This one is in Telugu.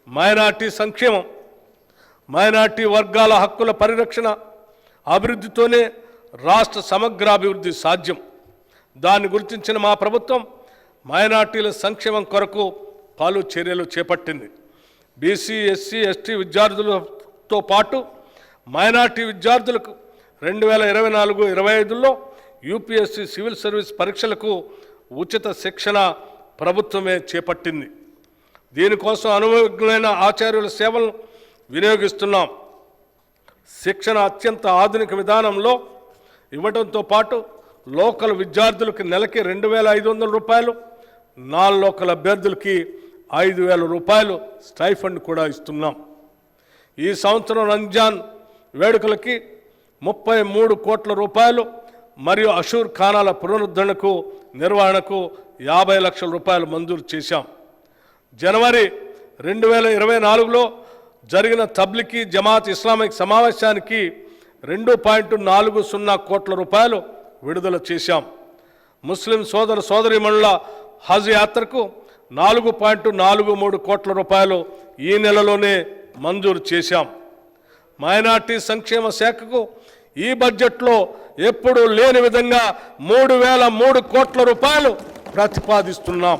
మైనార్టీ సంక్షేమం, మైనార్టీ వర్గాల హక్కుల పరిరక్షణ, అభివృద్ధితోనే రాష్ట్ర సమగ్రాభివృద్ధి సాధ్యం. దాన్ని గుర్తించిన మా ప్రభుత్వం మైనార్టీల సంక్షేమం కొరకు పలు చర్యలు చేపట్టింది. బీసీ, ఎస్సీ, ఎస్టీ విద్యార్థులతో పాటు మైనార్టీ విద్యార్థులకు 2024-25లో యూపీఎస్సీ సివిల్ సర్వీస్ పరీక్షలకు ఉచిత శిక్షణ ప్రభుత్వమే చేపట్టింది. దీనికోసం అనుభవజ్ఞులైన ఆచార్యుల సేవలను వినియోగిస్తున్నాం. శిక్షణ అత్యంత ఆధునిక విధానంలో ఇవ్వడంతో పాటు లోకల్ విద్యార్థులకు నెలకి 2,500 రూపాయలు, నాన్ లోకల్ అభ్యర్థులకి 5,000 రూపాయలు స్టైఫండ్ కూడా ఇస్తున్నాం. ఈ సంవత్సరం రంజాన్ వేడుకలకి 33 కోట్ల రూపాయలు మరియు అషూర్ ఖానాల పునరుద్ధరణకు నిర్వహణకు 50 లక్షల రూపాయలు మంజూరు చేశాం. జనవరి 2024లో జరిగిన తబ్లికీ జమాత్ ఇస్లామిక్ సమావేశానికి 2.40 కోట్ల రూపాయలు విడుదల చేశాం. ముస్లిం సోదర సోదరీమణుల హజ్ యాత్రకు 4.43 కోట్ల రూపాయలు ఈ నెలలోనే మంజూరు చేశాం. మైనార్టీ సంక్షేమ శాఖకు ఈ బడ్జెట్లో ఎప్పుడూ లేని విధంగా 3,003 కోట్ల రూపాయలు ప్రతిపాదిస్తున్నాం.